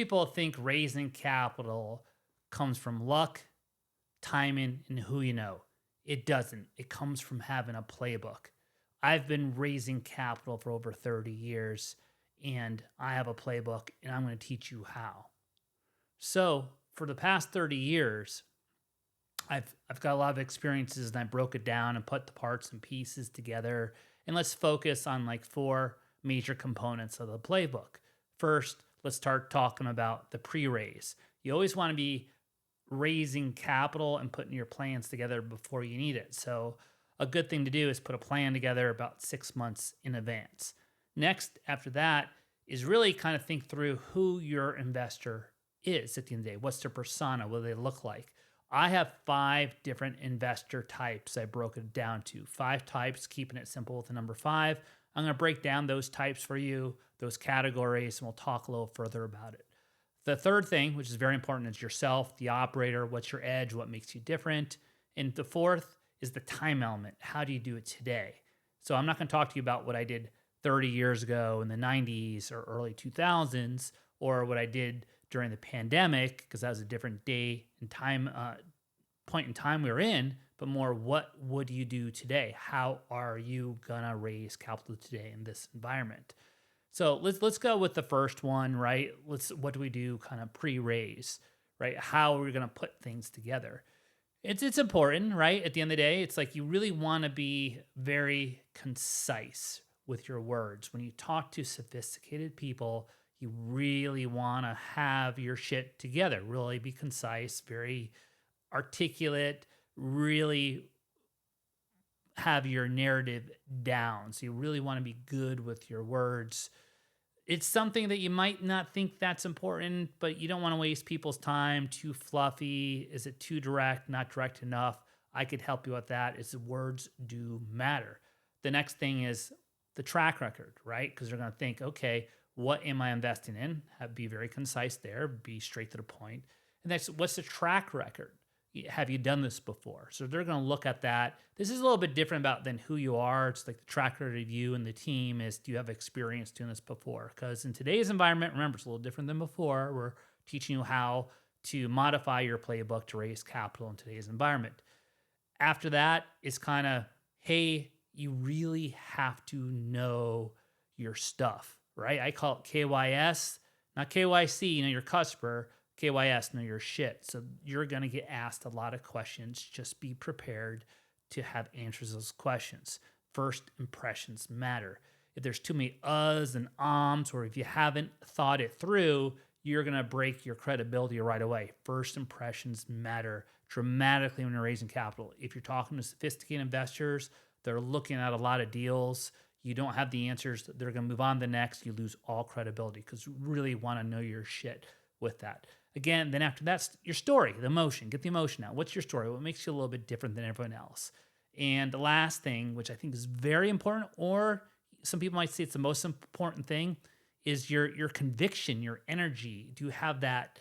People think raising capital comes from luck, timing, and who you know. It doesn't. It comes from having a playbook. I've been raising capital for over 30 years and I have a playbook and I'm going to teach you how. So, for the past 30 years, I've got a lot of experiences and I broke it down and put the parts and pieces together. And let's focus on like four major components of the playbook. First, let's start talking about the pre-raise. You always want to be raising capital and putting your plans together before you need it. So a good thing to do is put a plan together about 6 months in advance. Next, after that, is really kind of think through who your investor is at the end of the day. What's their persona? What do they look like? I have 5 different investor types. I broke it down to 5 types, keeping it simple with the number 5. I'm going to break down those types for you, those categories, and we'll talk a little further about it. The third thing, which is very important, is yourself, the operator. What's your edge? What makes you different? And the fourth is the time element. How do you do it today? So I'm not going to talk to you about what I did 30 years ago in the 90s or early 2000s, or what I did during the pandemic, because that was a different day and time point in time we were in, but more what would you do today? How are you gonna raise capital today in this environment? So let's go with the first one, right? What do we do kind of pre-raise, right? How are we gonna put things together? It's important, right? At the end of the day, it's like you really want to be very concise with your words. When you talk to sophisticated people, you really want to have your shit together, really be concise, very articulate, really have your narrative down. So you really want to be good with your words. It's something that you might not think that's important, but you don't want to waste people's time. Too fluffy? Is it too direct? Not direct enough? I could help you with that. Is words do matter. The next thing is the track record, right? Because they're going to think, okay, what am I investing in? Be very concise there. Be straight to the point. And that's what's the track record? Have you done this before? So they're going to look at that. This is a little bit different about than who you are. It's like the track record of you and the team is, do you have experience doing this before? Because in today's environment, remember, it's a little different than before. We're teaching you how to modify your playbook to raise capital in today's environment. After that, it's kind of, hey, you really have to know your stuff, right? I call it KYS, not KYC, your customer. KYS, know your shit. So you're going to get asked a lot of questions. Just be prepared to have answers to those questions. First impressions matter. If there's too many uhs and ums, or if you haven't thought it through, you're going to break your credibility right away. First impressions matter dramatically when you're raising capital. If you're talking to sophisticated investors, they're looking at a lot of deals. You don't have the answers. They're going to move on to the next. You lose all credibility because you really want to know your shit with that. Again, then after that's your story, the emotion. Get the emotion out. What's your story? What makes you a little bit different than everyone else? And the last thing, which I think is very important, or some people might say it's the most important thing, is your conviction, your energy. Do you have that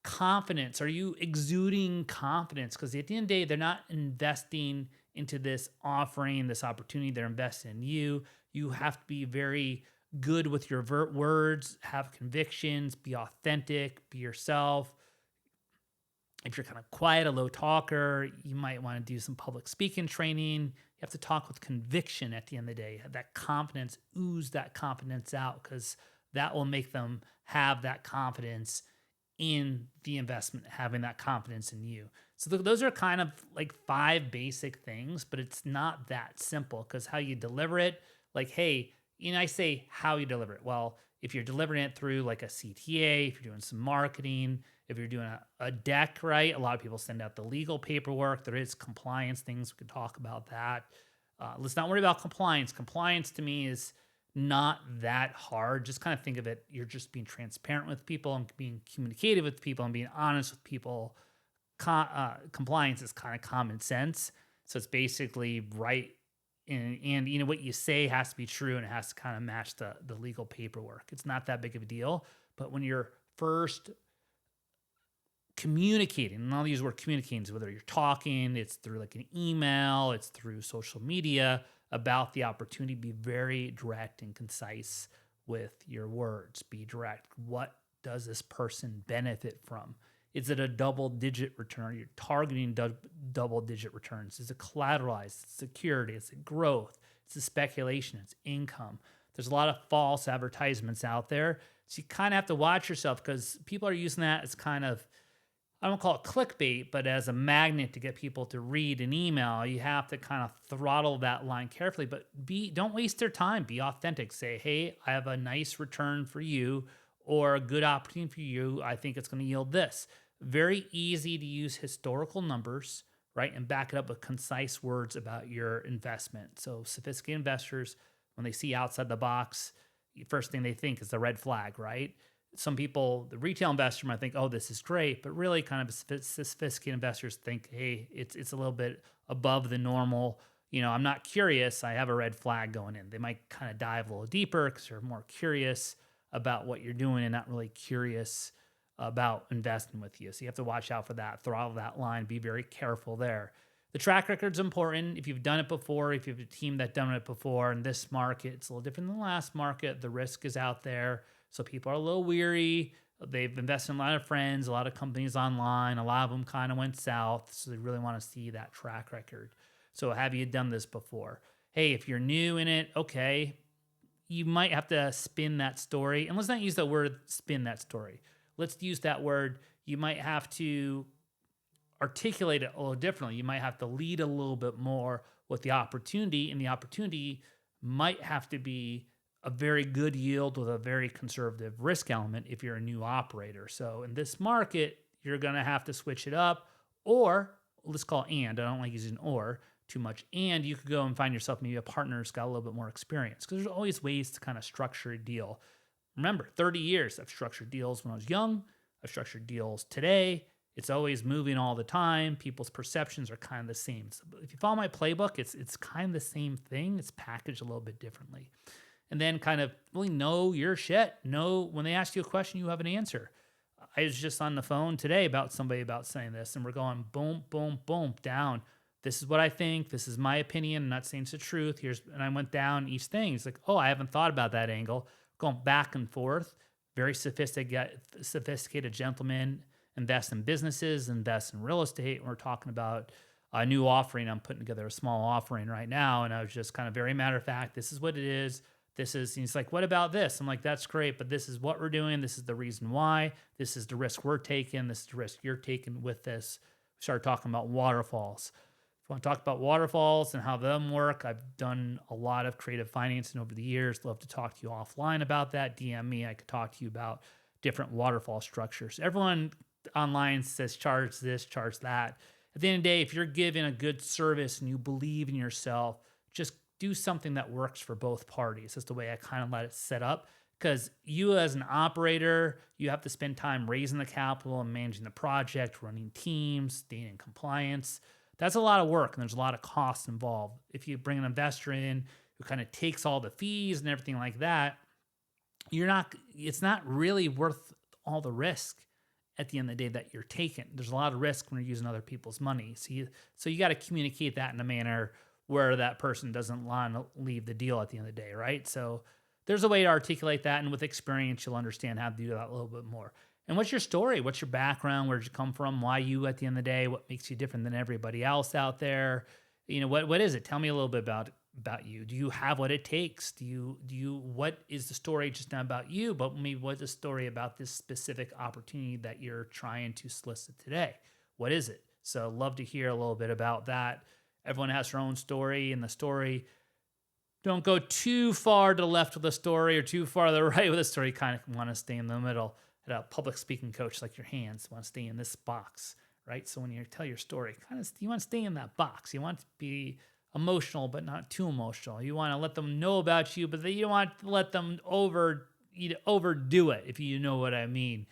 confidence? Are you exuding confidence? Because at the end of the day, they're not investing into this offering, this opportunity. They're investing in you. You have to be very good with your words, have convictions, be authentic, be yourself. If you're kind of quiet, a low talker, you might want to do some public speaking training. You have to talk with conviction at the end of the day. Have that confidence, ooze that confidence out, because that will make them have that confidence in the investment, having that confidence in you. So those are kind of like 5 basic things, but it's not that simple because how you deliver it, like, hey, I say how you deliver it. Well, if you're delivering it through like a CTA, if you're doing some marketing, if you're doing a deck, right? A lot of people send out the legal paperwork. There is compliance things. We could talk about that. Let's not worry about compliance. Compliance to me is not that hard. Just kind of think of it. You're just being transparent with people and being communicative with people and being honest with people. Compliance is kind of common sense. So it's basically right. And what you say has to be true and it has to kind of match the legal paperwork. It's not that big of a deal. But when you're first communicating, and I'll use the word communicating, whether you're talking, it's through like an email, it's through social media about the opportunity, be very direct and concise with your words. Be direct. What does this person benefit from? Is it a double-digit return? You're targeting double-digit returns. Is it collateralized? It's security. It's growth. It's a speculation. It's income. There's a lot of false advertisements out there. So you kind of have to watch yourself because people are using that as kind of, I don't call it clickbait, but as a magnet to get people to read an email. You have to kind of throttle that line carefully, but don't waste their time. Be authentic. Say, hey, I have a nice return for you or a good opportunity for you. I think it's going to yield this. Very easy to use historical numbers, right? And back it up with concise words about your investment. So sophisticated investors, when they see outside the box, the first thing they think is the red flag, right? Some people, the retail investor might think, oh, this is great, but really kind of sophisticated investors think, hey, it's a little bit above the normal. I'm not curious. I have a red flag going in. They might kind of dive a little deeper because they're more curious about what you're doing and not really curious about investing with you. So you have to watch out for that, throttle that line, be very careful there. The track record's important. If you've done it before, if you have a team that's done it before, in this market, it's a little different than the last market. The risk is out there. So people are a little weary. They've invested in a lot of friends, a lot of companies online. A lot of them kind of went south. So they really want to see that track record. So have you done this before? Hey, if you're new in it, okay, you might have to spin that story. And let's not use the word spin that story. Let's use that word. You might have to articulate it a little differently. You might have to lead a little bit more with the opportunity, and the opportunity might have to be a very good yield with a very conservative risk element if you're a new operator. So in this market, you're going to have to switch it up, or let's call it and. I don't like using or too much. And you could go and find yourself maybe a partner who's got a little bit more experience, because there's always ways to kind of structure a deal. Remember, 30 years, I've structured deals when I was young. I've structured deals today. It's always moving all the time. People's perceptions are kind of the same. So if you follow my playbook, it's kind of the same thing. It's packaged a little bit differently. And then kind of really know your shit. Know when they ask you a question, you have an answer. I was just on the phone today about somebody about saying this, and we're going boom, boom, boom, down. This is what I think. This is my opinion. I'm not saying it's the truth. And I went down each thing. It's like, oh, I haven't thought about that angle. Going back and forth. Very sophisticated gentleman. Invest in businesses, invest in real estate. We're talking about a new offering. I'm putting together a small offering right now. And I was just kind of very matter of fact, this is what it is. He's like, what about this? I'm like, that's great, but this is what we're doing. This is the reason why. This is the risk we're taking. This is the risk you're taking with this. We started talking about waterfalls. If you want to talk about waterfalls and how them work, I've done a lot of creative financing over the years. Love to talk to you offline about that. DM me. I could talk to you about different waterfall structures. Everyone online says charge this, charge that. At the end of the day, if you're giving a good service and you believe in yourself, just do something that works for both parties. That's the way I kind of let it set up, because you as an operator, you have to spend time raising the capital and managing the project, running teams, staying in compliance. That's a lot of work, and there's a lot of costs involved. If you bring an investor in who kind of takes all the fees and everything like that, it's not really worth all the risk at the end of the day that you're taking. There's a lot of risk when you're using other people's money. So you got to communicate that in a manner where that person doesn't want to leave the deal at the end of the day, right? So there's a way to articulate that, and with experience, you'll understand how to do that a little bit more. And what's your story? What's your background? Where'd you come from? Why you at the end of the day? What makes you different than everybody else out there? What is it? Tell me a little bit about you. Do you have what it takes? What is the story just not about you, but maybe what's the story about this specific opportunity that you're trying to solicit today? What is it? So love to hear a little bit about that. Everyone has their own story, and the story, don't go too far to the left with the story or too far to the right with the story. You kind of want to stay in the middle. At a public speaking coach, like your hands, want to stay in this box, right? So when you tell your story, you want to stay in that box. You want to be emotional, but not too emotional. You want to let them know about you, but you don't want to let them overdo it, if you know what I mean.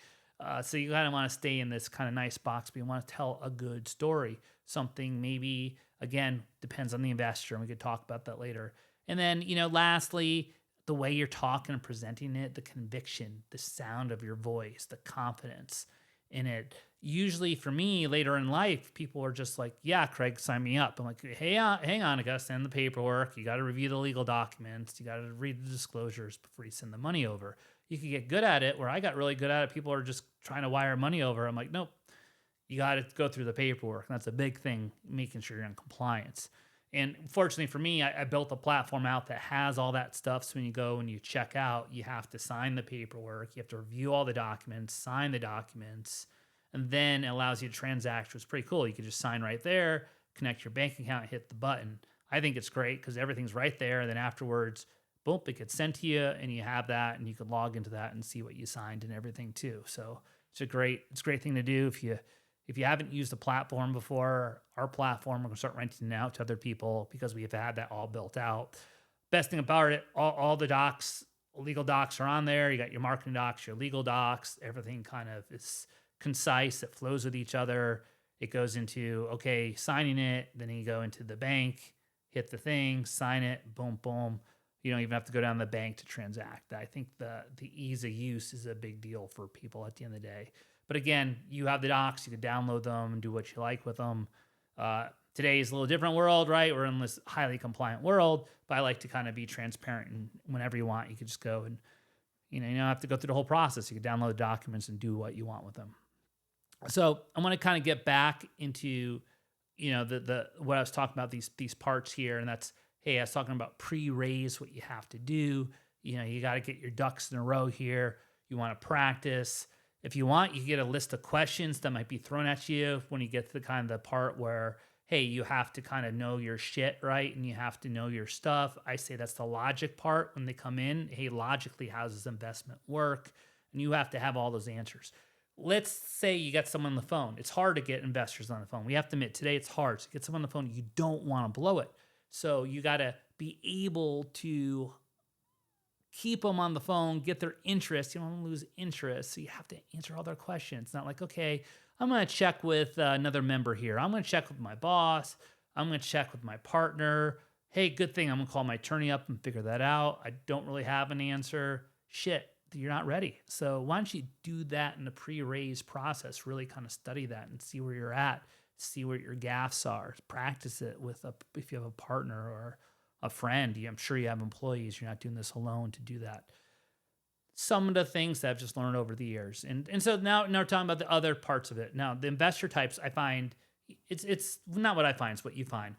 So you kind of want to stay in this kind of nice box, but you want to tell a good story. Something maybe, again, depends on the investor, and we could talk about that later. And then, lastly, the way you're talking and presenting it, the conviction, the sound of your voice, the confidence in it. Usually for me, later in life, people are just like, yeah, Craig, sign me up. I'm like, hey, hang on, I got to send the paperwork. You got to review the legal documents. You got to read the disclosures before you send the money over. You can get good at it, where I got really good at it. People are just trying to wire money over. I'm like, nope, you got to go through the paperwork. And that's a big thing, making sure you're in compliance. And fortunately for me, I built a platform out that has all that stuff. So when you go and you check out, you have to sign the paperwork, you have to review all the documents, sign the documents, and then it allows you to transact, which is pretty cool. You can just sign right there, connect your bank account, hit the button. I think it's great because everything's right there. And then afterwards, boom, it gets sent to you, and you have that, and you can log into that and see what you signed and everything too. So it's a great thing to do if you haven't used the platform before. Our platform, we're gonna start renting it out to other people because we have had that all built out. Best thing about it, all the docs, legal docs are on there. You got your marketing docs, your legal docs, everything kind of is concise. It flows with each other. It goes into, okay, signing it, then you go into the bank, hit the thing, sign it, boom, boom. You don't even have to go down to the bank to transact. I think the ease of use is a big deal for people at the end of the day. But again, you have the docs, you can download them and do what you like with them. Today is a little different world, right? We're in this highly compliant world, but I like to kind of be transparent, and whenever you want, you can just go and, you don't have to go through the whole process. You can download the documents and do what you want with them. So I want to kind of get back into, the what I was talking about, these parts here, and that's, hey, I was talking about pre-raise, what you have to do. You got to get your ducks in a row here. You want to practice. If you want, you can get a list of questions that might be thrown at you when you get to the kind of the part where, hey, you have to kind of know your shit, right? And you have to know your stuff. I say that's the logic part when they come in. Hey, logically, how does this investment work? And you have to have all those answers. Let's say you got someone on the phone. It's hard to get investors on the phone. We have to admit, today it's hard to get someone on the phone. You don't want to blow it. So you got to be able to keep them on the phone, get their interest. You don't want to lose interest. So you have to answer all their questions. It's not like, okay, I'm going to check with another member here. I'm going to check with my boss. I'm going to check with my partner. Hey, good thing I'm going to call my attorney up and figure that out. I don't really have an answer. Shit, you're not ready. So why don't you do that in the pre-raise process? Really kind of study that and see where you're at. See what your gaffes are. Practice it if you have a partner or a friend. I'm sure you have employees. You're not doing this alone to do that. Some of the things that I've just learned over the years. And so now we're talking about the other parts of it. Now, the investor types, I find, it's not what I find, it's what you find.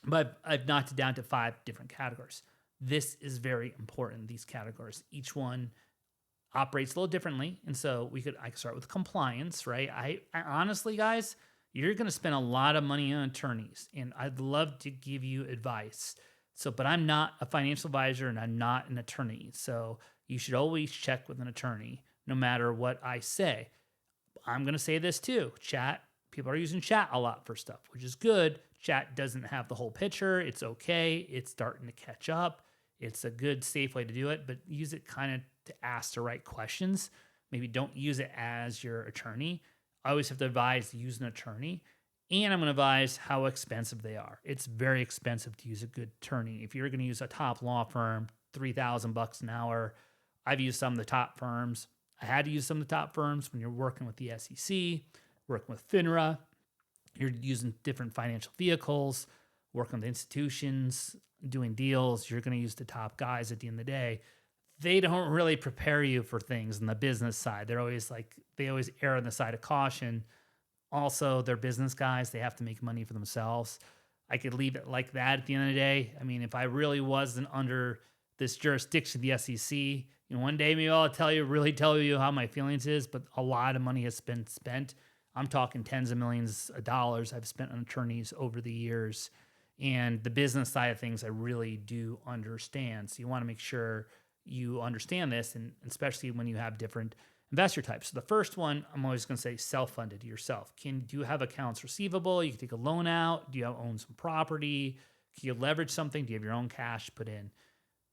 But I've knocked it down to 5 different categories. This is very important, these categories. Each one operates a little differently. And so I could start with compliance, right? I honestly, guys, you're going to spend a lot of money on attorneys, and I'd love to give you advice. But I'm not a financial advisor and I'm not an attorney. So you should always check with an attorney no matter what I say. I'm going to say this too. Chat, people are using chat a lot for stuff, which is good. Chat doesn't have the whole picture. It's okay. It's starting to catch up. It's a good, safe way to do it, but use it kind of to ask the right questions. Maybe don't use it as your attorney. I always have to advise to use an attorney, and I'm going to advise how expensive they are. It's very expensive to use a good attorney. If you're going to use a top law firm, $3,000 an hour. I've used some of the top firms. I had to use some of the top firms when you're working with the SEC, working with FINRA. You're using different financial vehicles, working with institutions, doing deals. You're going to use the top guys at the end of the day. They don't really prepare you for things on the business side. They always err on the side of caution. Also, they're business guys. They have to make money for themselves. I could leave it like that at the end of the day. I mean, if I really wasn't under this jurisdiction, the SEC, one day maybe I'll really tell you how my feelings is, but a lot of money has been spent. I'm talking tens of millions of dollars I've spent on attorneys over the years. And the business side of things, I really do understand. So you want to make sure you understand this, and especially when you have different investor types. So the first one, I'm always going to say self-funded yourself. Do you have accounts receivable? You can take a loan out. Do you own some property? Can you leverage something? Do you have your own cash put in?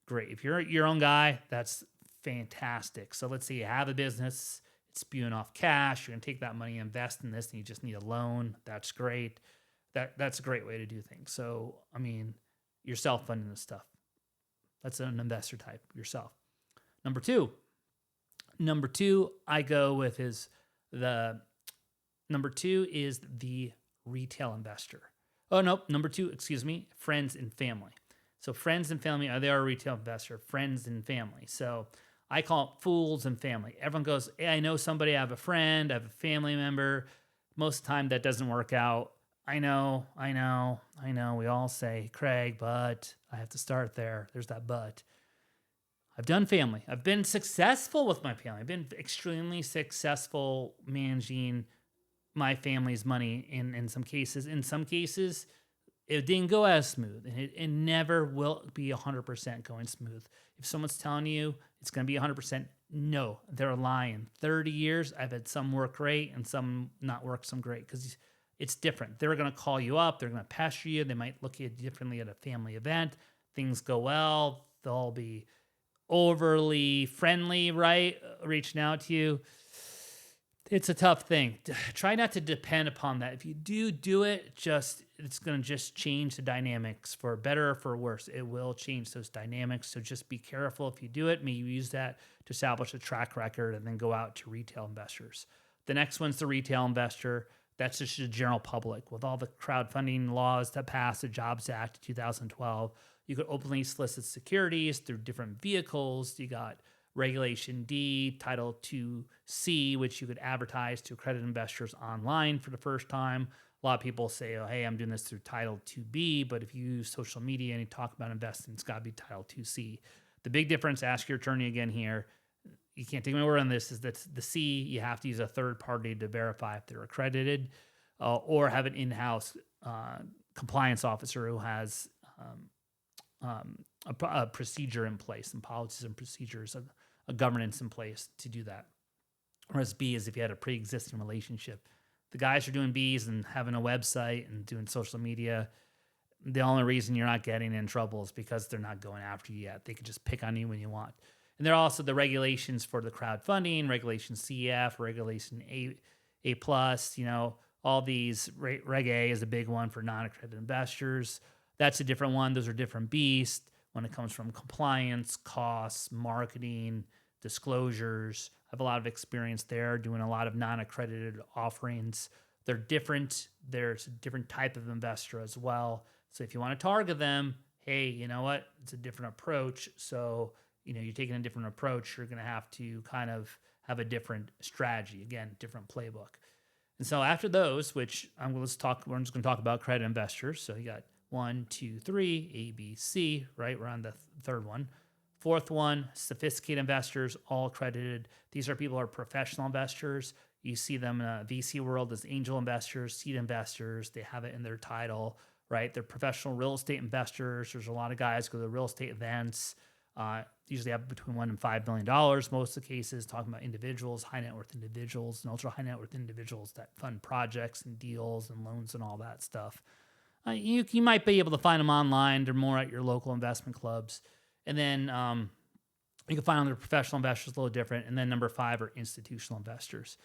Great. If you're your own guy, that's fantastic. So let's say you have a business, it's spewing off cash. You're going to take that money, invest in this, and you just need a loan. That's great. That's a great way to do things. So, I mean, you're self-funding this stuff. That's an investor type, yourself. Number two, I go with number two is the retail investor. Oh, no, number 2, friends and family. So friends and family, they are a retail investor, friends and family. So I call it fools and family. Everyone goes, hey, I know somebody, I have a friend, I have a family member. Most of the time that doesn't work out. I know. We all say, Craig, but I have to start there. There's that but. I've done family. I've been successful with my family. I've been extremely successful managing my family's money in some cases. In some cases, it didn't go as smooth, and it never will be 100% going smooth. If someone's telling you it's going to be 100%, no, they're lying. 30 years, I've had some work great and some not work some great because it's different. They're going to call you up. They're going to pester you. They might look at you differently at a family event. Things go well. They'll be overly friendly, right? Reaching out to you. It's a tough thing. Try not to depend upon that. If you do it, it's going to just change the dynamics for better or for worse. It will change those dynamics. So just be careful if you do it. Maybe use that to establish a track record and then go out to retail investors. The next one's the retail investor. That's just the general public. With all the crowdfunding laws that passed, the Jobs Act of 2012, you could openly solicit securities through different vehicles. You got Regulation D, Title 2C, which you could advertise to accredited investors online for the first time. A lot of people say, oh, hey, I'm doing this through Title 2B, but if you use social media and you talk about investing, it's got to be Title 2C. The big difference, ask your attorney again here, you can't take my word on this, is that the C, you have to use a third party to verify if they're accredited or have an in-house compliance officer who has a procedure in place and policies and procedures, a governance in place to do that. Whereas B is if you had a pre-existing relationship. The guys who are doing B's and having a website and doing social media, the only reason you're not getting in trouble is because they're not going after you yet. They can just pick on you when you want. And there are also the regulations for the crowdfunding, Regulation CF, Regulation A+, all these. Reg A is a big one for non-accredited investors. That's a different one. Those are different beasts when it comes from compliance, costs, marketing, disclosures. I have a lot of experience there doing a lot of non-accredited offerings. They're different. There's a different type of investor as well. So if you want to target them, hey, you know what? It's a different approach. So, you're taking a different approach. You're going to have to kind of have a different strategy. Again, different playbook. And so after those, which we're just going to talk about credit investors. So you got 1, 2, 3, A, B, C, right? We're on the third one. Fourth one, sophisticated investors, all accredited. These are people who are professional investors. You see them in a VC world as angel investors, seed investors. They have it in their title, right? They're professional real estate investors. There's a lot of guys go to real estate events. Usually have between $1 and $5 million. Most of the cases talking about individuals, high net worth individuals, and ultra high net worth individuals that fund projects and deals and loans and all that stuff. You might be able to find them online. They're more at your local investment clubs. And then you can find them, professional investors, a little different. And then number 5 are institutional investors.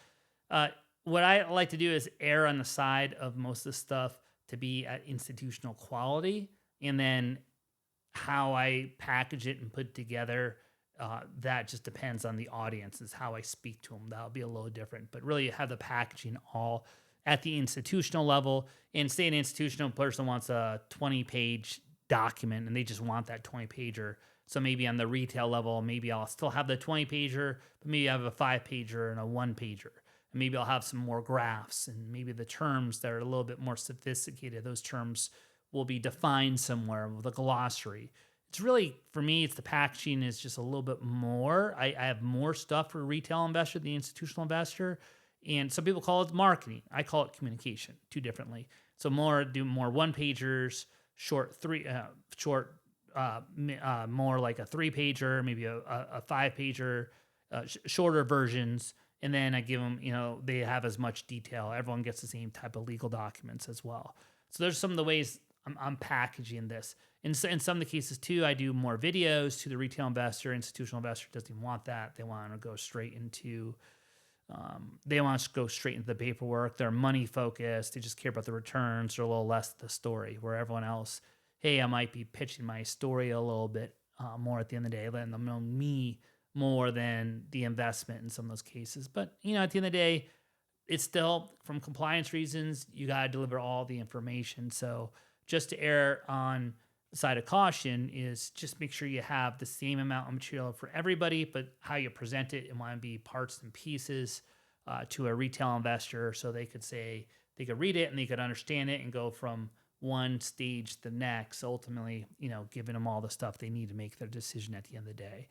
What I like to do is err on the side of most of this stuff to be at institutional quality. And then how I package it and put it together, that just depends on the audience, is how I speak to them. That'll be a little different. But really, you have the packaging all at the institutional level. And say an institutional person wants a 20-page document and they just want that 20-pager. So maybe on the retail level, maybe I'll still have the 20-pager, but maybe I have a 5-pager and a 1-pager. And maybe I'll have some more graphs and maybe the terms that are a little bit more sophisticated. Those terms will be defined somewhere with a glossary. It's really, for me, it's the packaging is just a little bit more. I have more stuff for retail investor, the institutional investor. And some people call it marketing. I call it communication, two differently. So do more 1-pagers, more like a 3-pager, maybe a 5-pager, shorter versions. And then I give them, they have as much detail. Everyone gets the same type of legal documents as well. So there's some of the ways I'm packaging this. In some of the cases too, I do more videos to the retail investor. Institutional investor doesn't even want that. They want to go straight into the paperwork. They're money focused. They just care about the returns. They're a little less the story. Where everyone else, hey, I might be pitching my story a little bit more at the end of the day, letting them know me more than the investment in some of those cases. But at the end of the day, it's still, from compliance reasons, you got to deliver all the information. So just to err on side of caution is just make sure you have the same amount of material for everybody, but how you present it want to be parts and pieces to a retail investor, so they could say they could read it and they could understand it and go from one stage to the next, ultimately, giving them all the stuff they need to make their decision at the end of the day.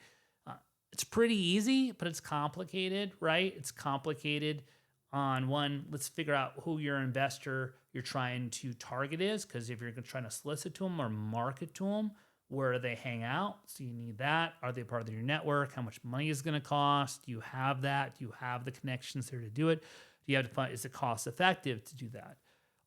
It's pretty easy, but it's complicated, right? It's complicated on one, let's figure out who your investor you're trying to target is, because if you're trying to solicit to them or market to them, where do they hang out? So you need that. Are they part of your network? How much money is going to cost? Do you have that? Do you have the connections there to do it? Do you have to find, is it cost effective to do that?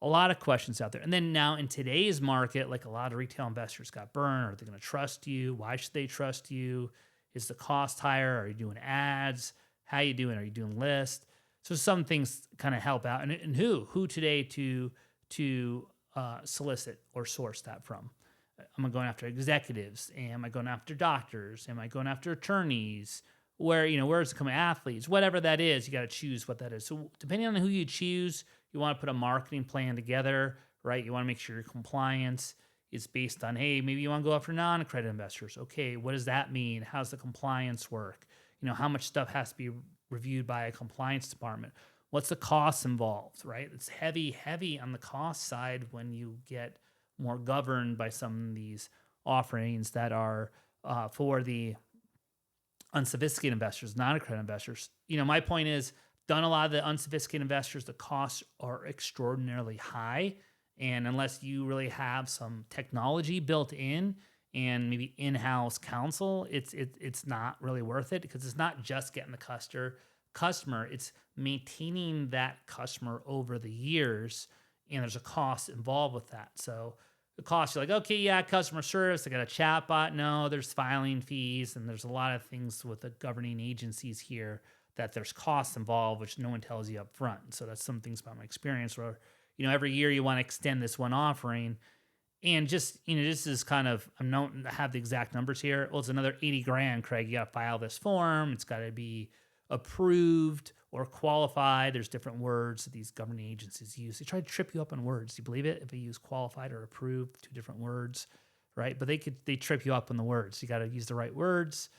A lot of questions out there. And then now in today's market, like a lot of retail investors got burned. Are they going to trust you? Why should they trust you? Is the cost higher? Are you doing ads? How you doing? Are you doing lists? So some things kind of help out. And who today to solicit or source that from? Am I going after executives? Am I going after doctors? Am I going after attorneys? Where's it coming? Athletes? Whatever that is, you got to choose what that is. So depending on who you choose, you want to put a marketing plan together, right? You want to make sure your compliance is based on, hey, maybe you want to go after non-accredited investors. Okay, what does that mean? How's the compliance work? How much stuff has to be reviewed by a compliance department? What's the cost involved, right? It's heavy on the cost side when you get more governed by some of these offerings that are for the unsophisticated investors, non-accredited investors. My point is, done a lot of the unsophisticated investors, the costs are extraordinarily high. And unless you really have some technology built in and maybe in-house counsel, it's not really worth it, because it's not just getting the customer, it's maintaining that customer over the years, and there's a cost involved with that. So the cost, you're like, okay, yeah, customer service, I got a chat bot. No, there's filing fees, and there's a lot of things with the governing agencies here that there's costs involved, which no one tells you up front. So that's some things about my experience where, every year you want to extend this one offering. And just, this is kind of, I don't have the exact numbers here. Well, it's another 80 grand, Craig. You got to file this form. It's got to be approved or qualified. There's different words that these governing agencies use. They try to trip you up on words. Do you believe it? If they use qualified or approved, two different words, right? But they trip you up on the words. You got to use the right words.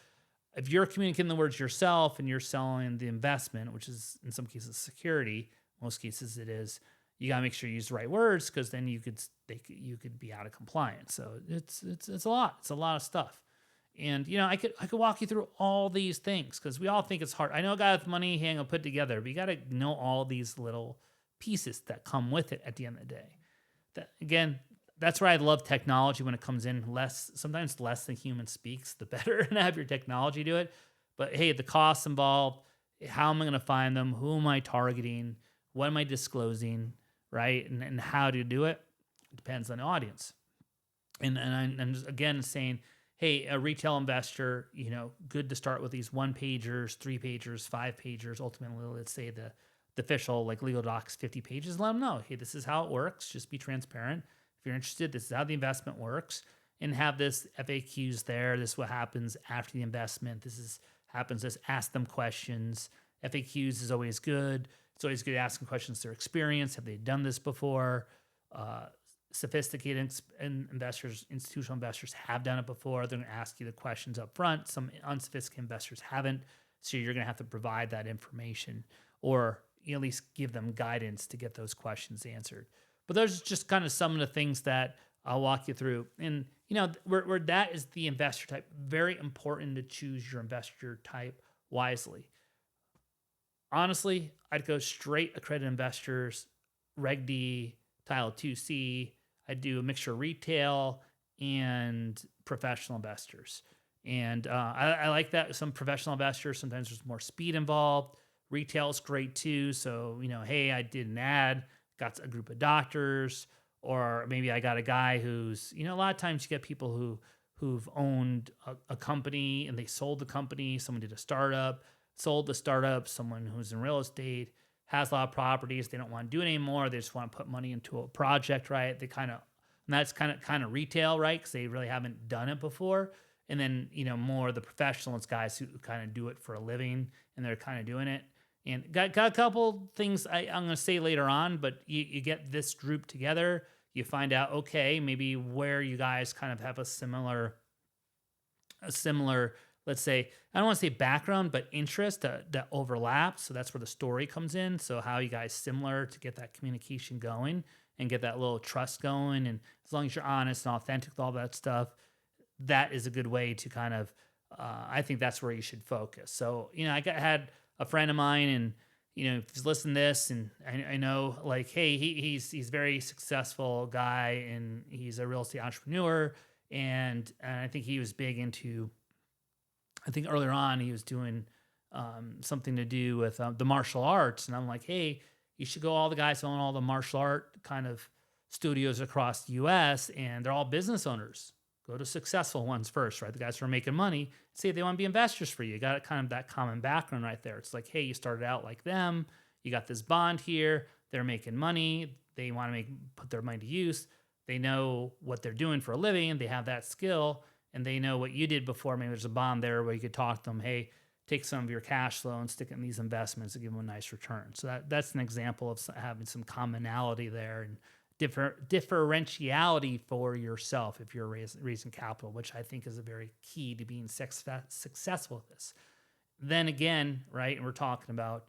If you're communicating the words yourself and you're selling the investment, which is in some cases security, most cases it is, you got to make sure you use the right words, because then you could be out of compliance. So it's a lot. It's a lot of stuff. And I could walk you through all these things, because we all think it's hard. I know a guy with money he ain't gonna put together, but you got to know all these little pieces that come with it at the end of the day. That's where I love technology when it comes in. Sometimes less than human speaks, the better, and have your technology do it. But hey, the costs involved, how am I going to find them? Who am I targeting? What am I disclosing? Right? And how to do it depends on the audience. And I'm just, again, saying, hey, a retail investor, good to start with these 1-pagers, 3-pagers, 5-pagers. Ultimately, let's say the official, like legal docs, 50 pages. Let them know, hey, this is how it works. Just be transparent. If you're interested, this is how the investment works, and have this FAQs there. This is what happens after the investment. Just ask them questions. FAQs is always good. It's always good asking questions to their experience. Have they done this before? Sophisticated investors, institutional investors have done it before. They're going to ask you the questions up front. Some unsophisticated investors haven't. So you're going to have to provide that information, or at least give them guidance to get those questions answered. But those are just kind of some of the things that I'll walk you through. And, where that is the investor type, very important to choose your investor type wisely. Honestly, I'd go straight accredited investors, Reg D, Title 2C. I'd do a mixture of retail and professional investors. And I like that. Some professional investors, sometimes there's more speed involved. Retail is great too. So, hey, I did an ad, got a group of doctors, or maybe I got a guy who's, a lot of times you get people who've owned a company and they sold the company. Someone did a startup, sold the startup. Someone who's in real estate has a lot of properties. They don't want to do it anymore. They just want to put money into a project, right? And that's kind of retail, right? Because they really haven't done it before. And then, more the professionals, guys who kind of do it for a living, and they're kind of doing it. And got a couple things I'm going to say later on, but you get this group together, You find out, okay, maybe where you guys kind of have a similar, let's say, I don't want to say background, but interest that overlaps. So that's where the story comes in. So how you guys similar to get that communication going and get that little trust going. And as long as you're honest and authentic with all that stuff, that is a good way to kind of, I think that's where you should focus. So, had a friend of mine, and, if he's listening to this, and I know, like, hey, he's very successful guy, and he's a real estate entrepreneur. And I think he was big into, I think earlier on he was doing something to do with the martial arts. And I'm like, hey, you should go, all the guys own all the martial art kind of studios across the US, and they're all business owners. Go to successful ones first, right? The guys who are making money, see if they want to be investors for you. You got kind of that common background right there. It's like, hey, you started out like them. You got this bond here. They're making money. They want to put their money to use. They know what they're doing for a living. They have that skill, and they know what you did before. Maybe there's a bond there where you could talk to them. Hey, take some of your cash flow and stick it in these investments to give them a nice return. So that's an example of having some commonality there and differentiality for yourself if you're raising capital, which I think is a very key to being successful with this. Then again, right, and we're talking about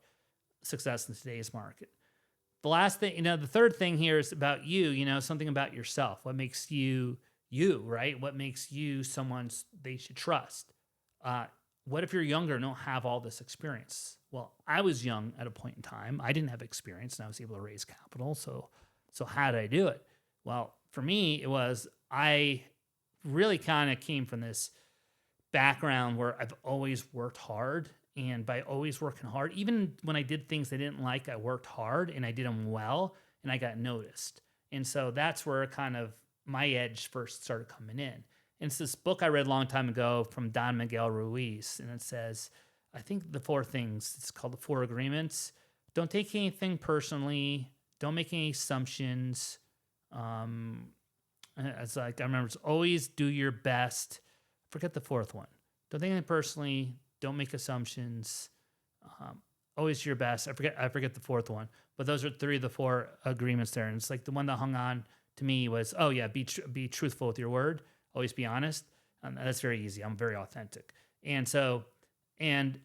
success in today's market. The last thing, the third thing here is about you, something about yourself. What makes you, right? What makes you someone they should trust? What if you're younger and don't have all this experience? Well, I was young at a point in time. I didn't have experience, and I was able to raise capital. So how did I do it? Well, for me, it was, I really kind of came from this background where I've always worked hard. And by always working hard, even when I did things I didn't like, I worked hard and I did them well, and I got noticed. And so that's where kind of my edge first started coming in. And it's this book I read a long time ago from Don Miguel Ruiz. And it says, I think the 4 things, it's called the 4 agreements. Don't take anything personally. Don't make any assumptions. It's like, I remember, it's always do your best. Forget the 4th one. Don't take anything personally. Don't make assumptions. Always do your best. I forget the 4th one. But those are 3 of the 4 agreements there. And it's like the one that hung on to me was, oh yeah, be truthful with your word. Always be honest. That's very easy. I'm very authentic. And so, and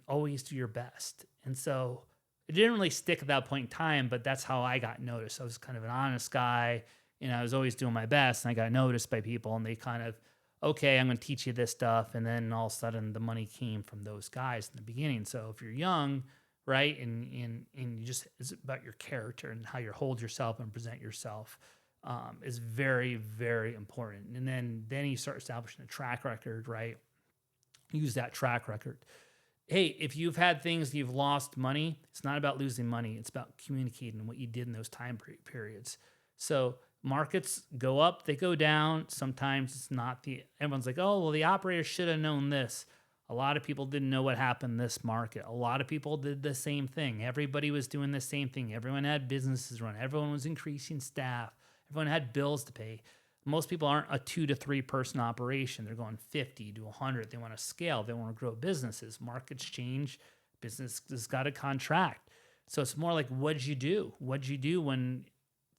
always do your best. And so it didn't really stick at that point in time, but that's how I got noticed. I was kind of an honest guy, and I was always doing my best, and I got noticed by people, and they kind of, okay, I'm going to teach you this stuff. And then all of a sudden the money came from those guys in the beginning. So if you're young, right, and you just, it's about your character and how you hold yourself and present yourself, is very, very important. And then you start establishing a track record, right? Use that track record. Hey, if you've had things, you've lost money, it's not about losing money. It's about communicating what you did in those time periods. So markets go up, they go down. Sometimes it's not everyone's like, oh, well, the operator should have known this. A lot of people didn't know what happened in this market. A lot of people did the same thing. Everybody was doing the same thing. Everyone had businesses run. Everyone was increasing staff. Everyone had bills to pay. Most people aren't a 2 to 3 person operation. They're going 50 to 100. They want to scale. They want to grow businesses. Markets change. Business has got to contract. So it's more like, what'd you do? What'd you do when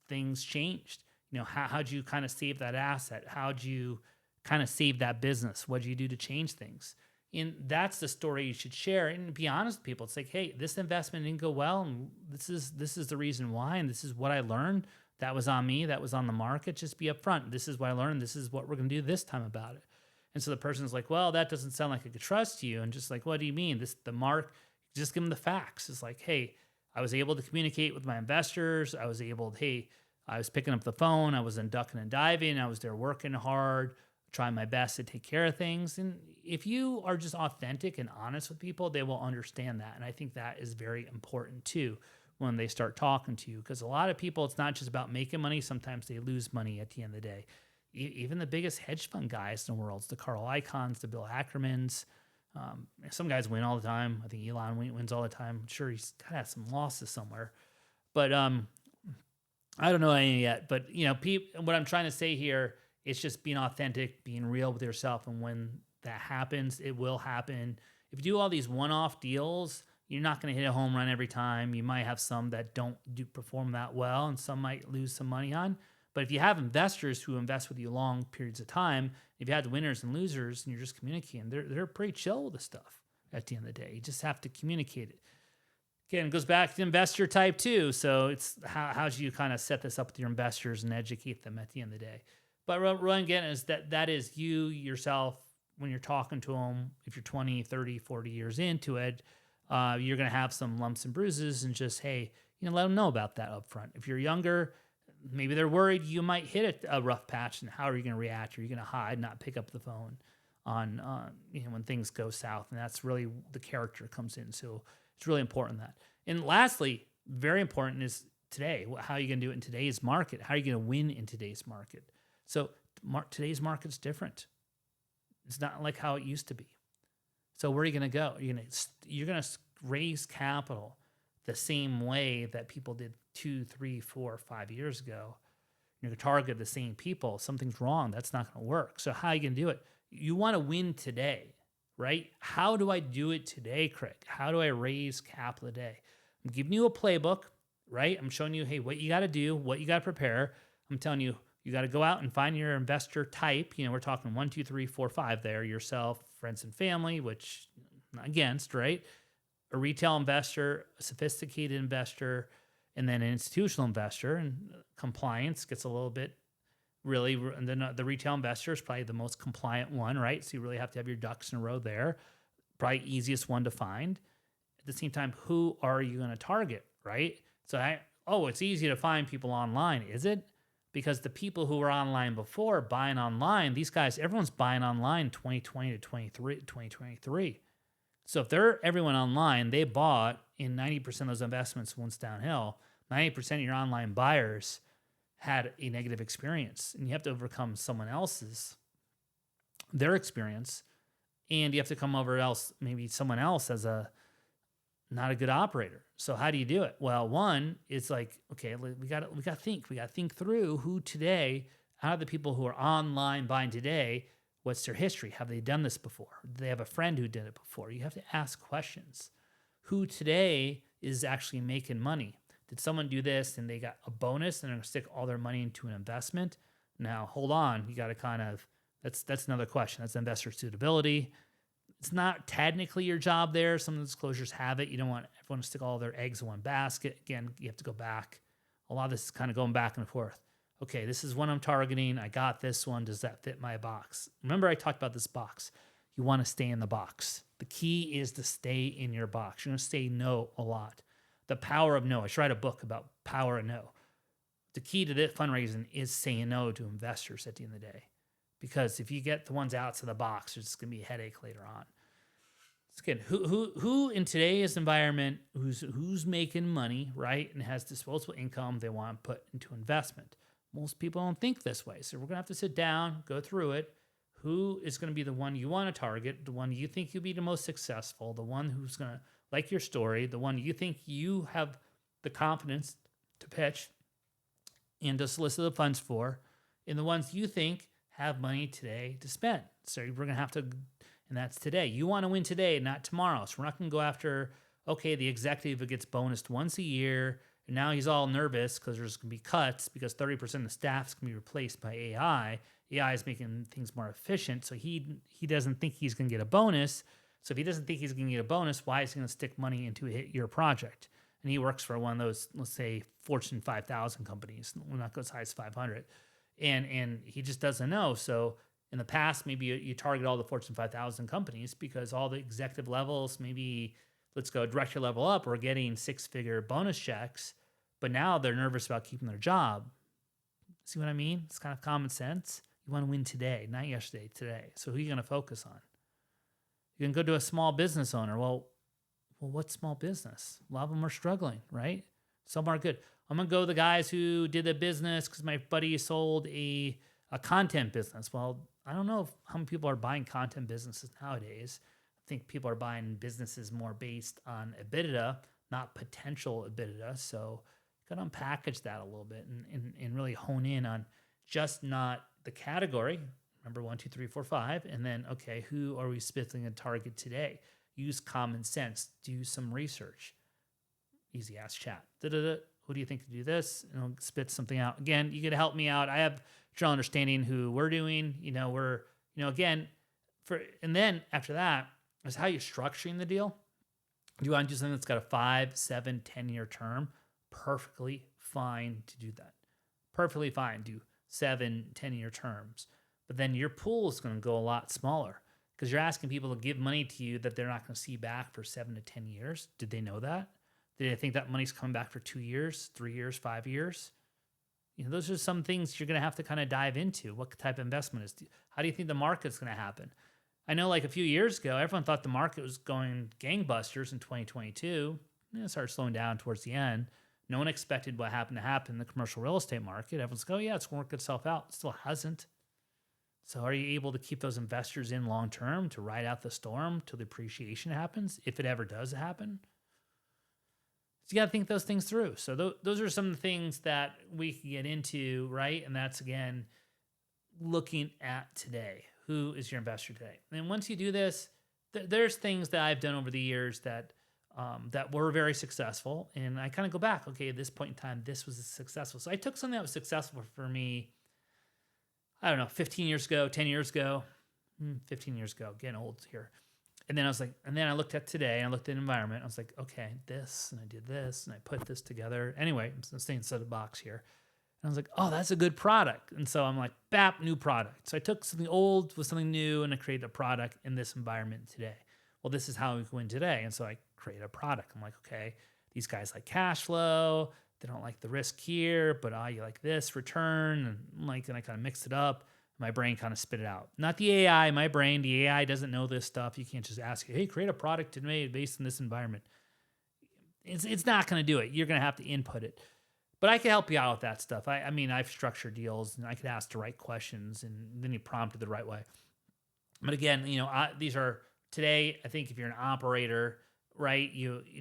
things changed? How'd you kind of save that asset? How'd you kind of save that business? What'd you do to change things? And that's the story you should share, and be honest with people. It's like, hey, this investment didn't go well, and this is the reason why, and this is what I learned. That was on me. That was on the market. Just be upfront. This is what I learned. This is what we're going to do this time about it. And so the person's like, well, that doesn't sound like I could trust you. And just like, what do you mean? Just give them the facts. It's like, hey, I was able to communicate with my investors. I was picking up the phone. I was ducking and diving. I was there working hard, trying my best to take care of things. And if you are just authentic and honest with people, they will understand that. And I think that is very important too when they start talking to you, because a lot of people, it's not just about making money. Sometimes they lose money at the end of the day. Even the biggest hedge fund guys in the world, the Carl Icahns, the Bill Ackermans, some guys win all the time. I think Elon wins all the time. I'm sure he's got to have some losses somewhere, but I don't know any yet. But what I'm trying to say here is just being authentic, being real with yourself, and when that happens, it will happen. If you do all these one-off deals, you're not going to hit a home run every time. You might have some that don't perform that well, and some might lose some money on. But if you have investors who invest with you long periods of time, if you have the winners and losers and you're just communicating, they're pretty chill with the stuff at the end of the day. You just have to communicate it. Again, it goes back to investor type too. So it's how do you kind of set this up with your investors and educate them at the end of the day. But what I'm getting is that is you yourself when you're talking to them. If you're 20, 30, 40 years into it, you're going to have some lumps and bruises, and just, hey, let them know about that up front. If you're younger, maybe they're worried you might hit a rough patch, and how are you going to react? Are you going to hide, not pick up the phone on when things go south? And that's really the character comes in. So it's really important that. And lastly, very important is today. How are you going to do it in today's market? How are you going to win in today's market? So today's market's different. It's not like how it used to be. So where are you going to go? You're going to raise capital the same way that people did 2, 3, 4, 5 years ago. You're going to target the same people. Something's wrong. That's not going to work. So how are you going to do it? You want to win today, right? How do I do it today, Craig? How do I raise capital today? I'm giving you a playbook, right? I'm showing you, hey, what you got to do, what you got to prepare. I'm telling you, you got to go out and find your investor type. We're talking 1, 2, 3, 4, 5 there. Yourself, friends and family, which I'm not against, right? A retail investor, a sophisticated investor, and then an institutional investor. And compliance gets a little bit really, and then the retail investor is probably the most compliant one, right? So you really have to have your ducks in a row there. Probably easiest one to find. At the same time, who are you going to target, right? So it's easy to find people online, is it? Because the people who were online before buying online, these guys, everyone's buying online 2020 to 2023. So if everyone online, they bought in 90% of those investments once downhill, 90% of your online buyers had a negative experience, and you have to overcome their experience, and you have to come over maybe someone else as not a good operator. So how do you do it? Well, one is like, okay, we got to think through who today, out of the people who are online buying today, what's their history? Have they done this before? Do they have a friend who did it before? You have to ask questions. Who today is actually making money? Did someone do this and they got a bonus and they're going to stick all their money into an investment? Now, hold on. You got to that's another question. That's investor suitability. It's not technically your job there. Some of the disclosures have it. You don't want everyone to stick all their eggs in one basket. Again, you have to go back. A lot of this is kind of going back and forth. Okay, this is what I'm targeting. I got this one. Does that fit my box? Remember, I talked about this box. You want to stay in the box. The key is to stay in your box. You're going to say no a lot. The power of no. I should write a book about power of no. The key to this fundraising is saying no to investors at the end of the day. Because if you get the ones outside of the box, it's going to be a headache later on. Again, who in today's environment, who's making money, right, and has disposable income they want to put into investment? Most people don't think this way. So we're going to have to sit down, go through it. Who is going to be the one you want to target, the one you think you'll be the most successful, the one who's going to like your story, the one you think you have the confidence to pitch and to solicit the funds for, and the ones you think have money today to spend. So we're going to have to, and that's today. You want to win today, not tomorrow. So we're not going to go after, okay, the executive who gets bonused once a year, and now he's all nervous because there's going to be cuts because 30% of the staff is going to be replaced by AI. AI is making things more efficient, so he doesn't think he's going to get a bonus. So if he doesn't think he's going to get a bonus, why is he going to stick money into your project? And he works for one of those, let's say, Fortune 5,000 companies. We'll not go as high as 500. And he just doesn't know. So in the past, maybe you target all the Fortune 5,000 companies because all the executive levels, maybe let's go director level up, are getting 6-figure bonus checks. But now they're nervous about keeping their job. See what I mean? It's kind of common sense. You want to win today, not yesterday, today. So who are you going to focus on? You can go to a small business owner. Well, what's small business? A lot of them are struggling, right? Some are good. I'm going to go to the guys who did a business because my buddy sold a content business. Well, I don't know how many people are buying content businesses nowadays. I think people are buying businesses more based on EBITDA, not potential EBITDA. So you got to unpackage that a little bit and really hone in on just not the category. Remember 1, 2, 3, 4, 5. And then, okay, who are we specifically a target today? Use common sense. Do some research. Easy ask chat. who do you think could do this? And I'll spit something out. Again, you could help me out. I have general understanding who we're doing. Again, and then after that is how you're structuring the deal. Do you want to do something that's got a 5, 7, 10-year term? Perfectly fine to do that. Perfectly fine. Do 7, 10-year terms. But then your pool is going to go a lot smaller because you're asking people to give money to you that they're not going to see back for 7 to 10 years. Did they know that? Did they think that money's coming back for 2 years, 3 years, 5 years? Those are some things you're going to have to kind of dive into. What type of investment is? How do you think the market's going to happen? I know like a few years ago, everyone thought the market was going gangbusters in 2022. It started slowing down towards the end. No one expected what happened to happen in the commercial real estate market. Everyone's like, oh yeah, it's going to work itself out. It still hasn't. So are you able to keep those investors in long term to ride out the storm till the appreciation happens, if it ever does happen? So you got to think those things through. So those are some of the things that we can get into, right? And that's, again, looking at today. Who is your investor today? And once you do this, there's things that I've done over the years that were very successful. And I kind of go back, okay, at this point in time, this was successful. So I took something that was successful for me, I don't know, 15 years ago, 10 years ago, 15 years ago, getting old here. And then I looked at today, and I looked at the environment. I was like, okay, this, and I did this, and I put this together. Anyway, I'm staying inside the box here. And I was like, oh, that's a good product. And so I'm like, bap, new product. So I took something old with something new, and I created a product in this environment today. Well, this is how we win today. And so I created a product. I'm like, okay, these guys like cash flow. They don't like the risk here, but you like this return. And I kind of mixed it up. My brain kind of spit it out. Not the AI, my brain. The AI doesn't know this stuff. You can't just ask it, hey, create a product today based on this environment. It's not going to do it. You're going to have to input it. But I can help you out with that stuff. I've structured deals, and I could ask the right questions, and then you prompt it the right way. But again, these are today. I think if you're an operator, right,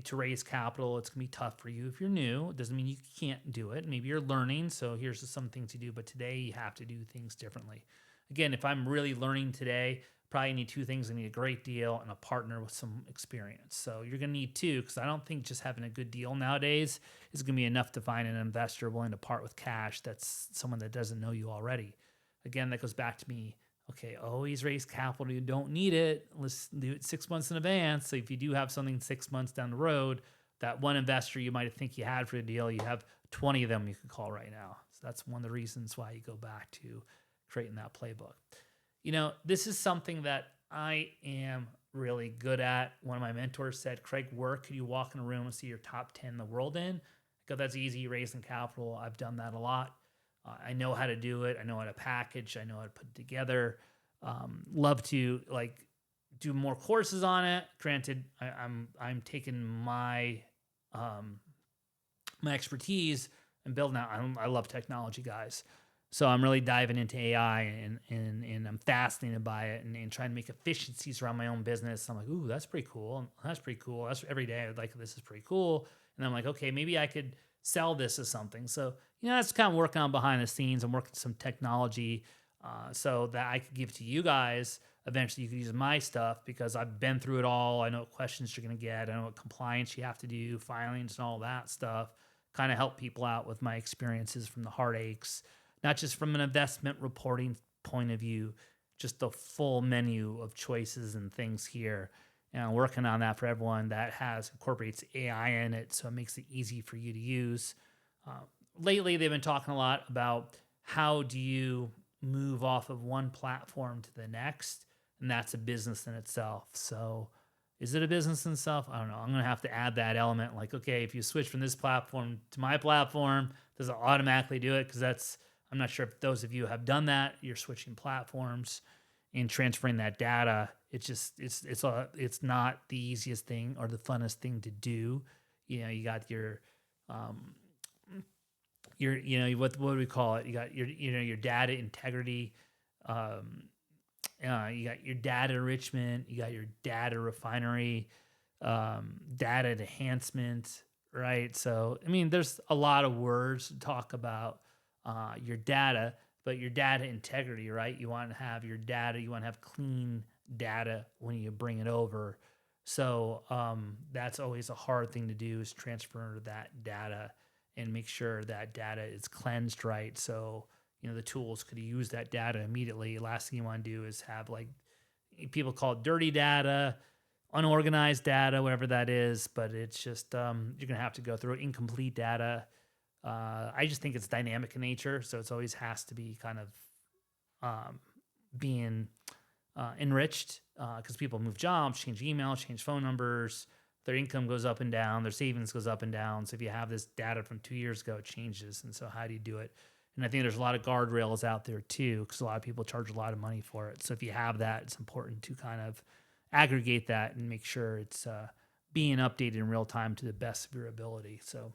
to raise capital, it's gonna be tough for you. If you're new, it doesn't mean you can't do it. Maybe you're learning, so here's some things to do. But today, you have to do things differently. Again, if I'm really learning today, probably need 2 things. I need a great deal and a partner with some experience. So you're going to need 2, because I don't think just having a good deal nowadays is going to be enough to find an investor willing to part with cash that's someone that doesn't know you already. Again, that goes back to me. Okay, always raise capital. You don't need it. Let's do it 6 months in advance. So if you do have something 6 months down the road, that one investor you might think you had for the deal, you have 20 of them you could call right now. So that's one of the reasons why you go back to creating that playbook. This is something that I am really good at. One of my mentors said, Craig, where could you walk in a room and see your top 10 in the world in? Because that's easy, raising capital. I've done that a lot. I know how to do it. I know how to package. I know how to put it together. Love to do more courses on it. Granted, I'm taking my my expertise and building out. I love technology, guys. So I'm really diving into AI, and I'm fascinated by it, and trying to make efficiencies around my own business. I'm like, ooh, that's pretty cool. That's pretty cool. That's every day. I'm like, this is pretty cool. And I'm like, okay, maybe I could sell this as something. So, that's kind of working on behind the scenes. I'm working some technology so that I could give to you guys. Eventually, you can use my stuff because I've been through it all. I know what questions you're going to get. I know what compliance you have to do, filings and all that stuff. Kind of help people out with my experiences from the heartaches. Not just from an investment reporting point of view, just the full menu of choices and things here. And I'm working on that for everyone that incorporates AI in it, so it makes it easy for you to use. Lately, they've been talking a lot about how do you move off of one platform to the next, and that's a business in itself. So is it a business in itself? I don't know. I'm going to have to add that element. Like, okay, if you switch from this platform to my platform, does it automatically do it? Because I'm not sure if those of you have done that. You're switching platforms and transferring that data. It's not the easiest thing or the funnest thing to do. You got your what do we call it? You got your data integrity. You got your data enrichment. You got your data refinery, data enhancement, right? So there's a lot of words to talk about your data, but your data integrity, right? You want to have your data, you want to have clean data when you bring it over. So that's always a hard thing to do, is transfer that data. and make sure that data is cleansed right. So, the tools could use that data immediately. Last thing you want to do is have like people call it dirty data, unorganized data, whatever that is. But it's just, you're going to have to go through incomplete data. I just think it's dynamic in nature. So it's always has to be kind of being enriched because people move jobs, change email, change phone numbers. Their income goes up and down. Their savings goes up and down. So if you have this data from 2 years ago, it changes. And so how do you do it? And I think there's a lot of guardrails out there too, because a lot of people charge a lot of money for it. So if you have that, it's important to kind of aggregate that and make sure it's being updated in real time to the best of your ability. So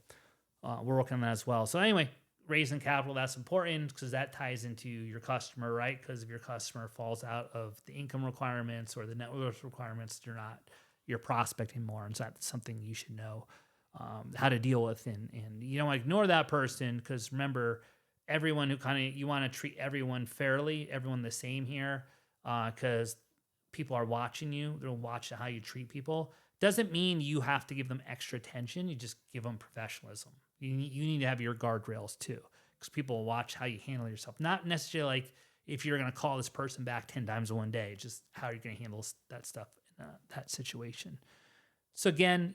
we're working on that as well. So anyway, raising capital, that's important because that ties into your customer, right? Because if your customer falls out of the income requirements or the net worth requirements, you're not your prospect anymore. And so that's something you should know how to deal with. And you don't want to ignore that person because remember, everyone who you want to treat everyone fairly, everyone the same here because people are watching you. They'll watch how you treat people. Doesn't mean you have to give them extra attention. You just give them professionalism. You need to have your guardrails too because people will watch how you handle yourself. Not necessarily like if you're going to call this person back 10 times in one day, just how you're going to handle that stuff in that situation. So again,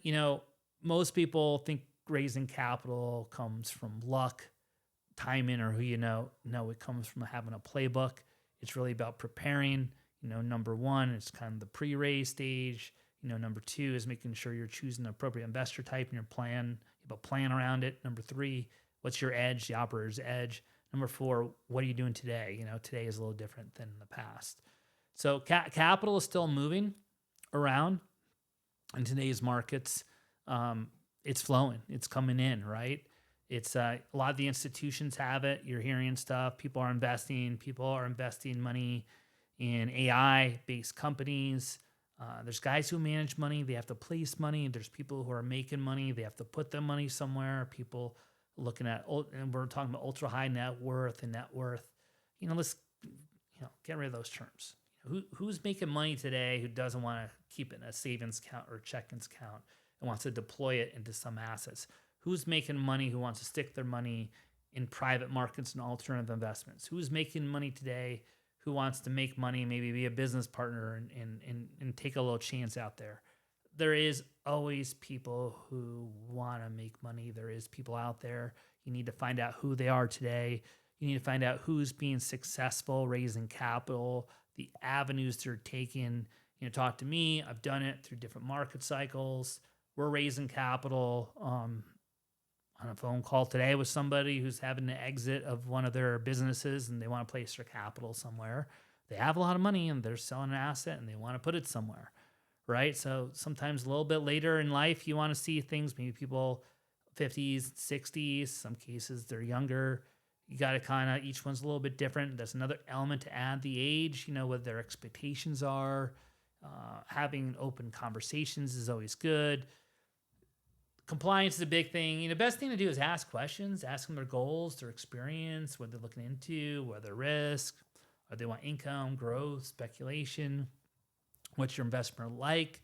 most people think raising capital comes from luck, timing, or who you know. No, it comes from having a playbook. It's really about preparing. Number one, it's kind of the pre-raise stage. Number two is making sure you're choosing the appropriate investor type in your plan. You have a plan around it. Number three, what's your edge, the operator's edge. Number four, what are you doing today? Today is a little different than the past. So capital is still moving around in today's markets. It's flowing. It's coming in, right? It's a lot of the institutions have it. You're hearing stuff. People are investing. People are investing money in AI-based companies. There's guys who manage money. They have to place money. There's people who are making money. They have to put their money somewhere. People looking at, and we're talking about ultra high net worth and net worth. Let's get rid of those terms. Who's making money today who doesn't want to keep it in a savings account or check-ins account and wants to deploy it into some assets? Who's making money who wants to stick their money in private markets and alternative investments? Who's making money today who wants to make money, maybe be a business partner and take a little chance out there? There is always people who want to make money. There is people out there. You need to find out who they are today. You need to find out who's being successful raising capital, the avenues they're taking. Talk to me. I've done it through different market cycles. We're raising capital on a phone call today with somebody who's having an exit of one of their businesses and they want to place their capital somewhere. They have a lot of money and they're selling an asset and they want to put it somewhere, right? So sometimes a little bit later in life, you want to see things, maybe people 50s, 60s, some cases they're younger. You got to kind of, each one's a little bit different. There's another element to add the age, what their expectations are. Having open conversations is always good. Compliance is a big thing. The best thing to do is ask questions, ask them their goals, their experience, what they're looking into, what their risk, or they want income, growth, speculation. What's your investment like?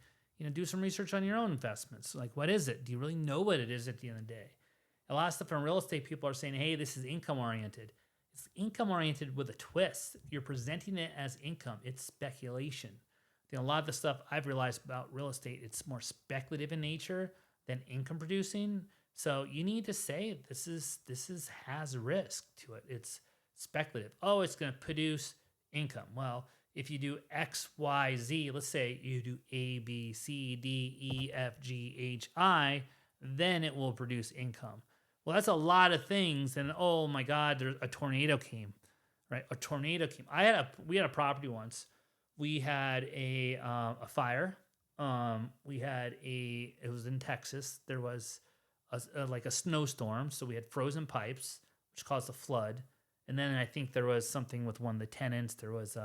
Do some research on your own investments. Like, what is it? Do you really know what it is at the end of the day? A lot of stuff in real estate, people are saying, hey, this is income oriented. It's income oriented with a twist. You're presenting it as income. It's speculation. A lot of the stuff I've realized about real estate, it's more speculative in nature than income producing. So you need to say this has risk to it. It's speculative. Oh, it's going to produce income. Well, if you do X, Y, Z, let's say you do A, B, C, D, E, F, G, H, I, then it will produce income. Well, that's a lot of things. And oh my God, a tornado came, right? A tornado came. We had a property once. We had a fire. It was in Texas. There was a snowstorm. So we had frozen pipes, which caused a flood. And then I think there was something with one of the tenants. There was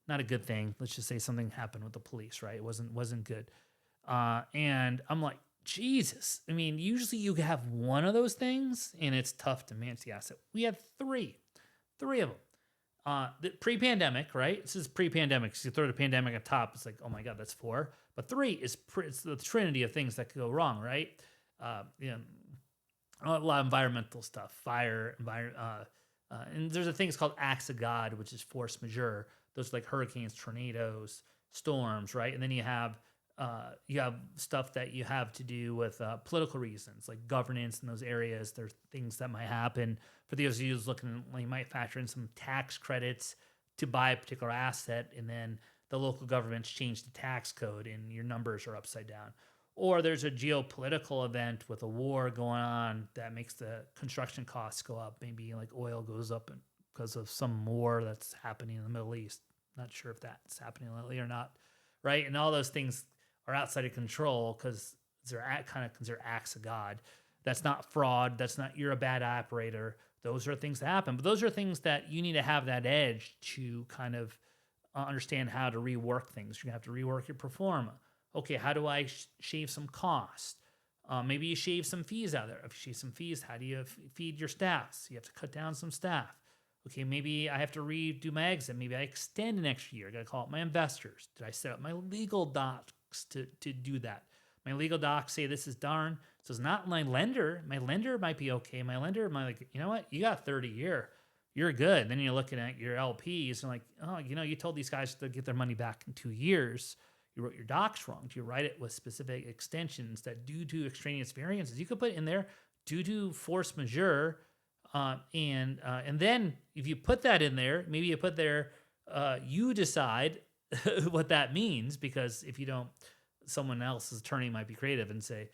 not a good thing. Let's just say something happened with the police, right? It wasn't good. And I'm like, Jesus. I mean, usually you have one of those things and it's tough to manage the asset. We had three of them. The pre-pandemic, right? This is pre-pandemic. So you throw the pandemic at top, it's like, oh my God, that's four. But three is it's the trinity of things that could go wrong, right? A lot of environmental stuff, fire, and there's a thing called acts of God, which is force majeure. Those are like hurricanes, tornadoes, storms, right? And then you have stuff that you have to do with political reasons, like governance in those areas. There's things that might happen. For those of you who's looking, you might factor in some tax credits to buy a particular asset, and then the local governments change the tax code, and your numbers are upside down. Or there's a geopolitical event with a war going on that makes the construction costs go up. Maybe like oil goes up because of some war that's happening in the Middle East. Not sure if that's happening lately or not, right? And all those things are outside of control because they're kind of considered acts of God. That's not fraud. That's not you're a bad operator. Those are things that happen. But those are things that you need to have that edge to kind of understand how to rework things. You're going to have to rework your pro forma. Okay, how do I shave some cost? Maybe you shave some fees out there. If you shave some fees, how do you feed your staff? So you have to cut down some staff. Okay, maybe I have to redo my exit. Maybe I extend an extra year. I got to call up my investors. Did I set up my legal docs to do that? My legal docs say this is darn. So it's not my lender. My lender might be okay. My lender might like, you know what? You got 30 year. You're good. Then you're looking at your LPs and like, oh, you told these guys to get their money back in 2 years. You wrote your docs wrong. Do you write it with specific extensions that due to extraneous variances? You could put in there due to force majeure, and then if you put that in there, maybe you put there you decide what that means, because if you don't, someone else's attorney might be creative and say,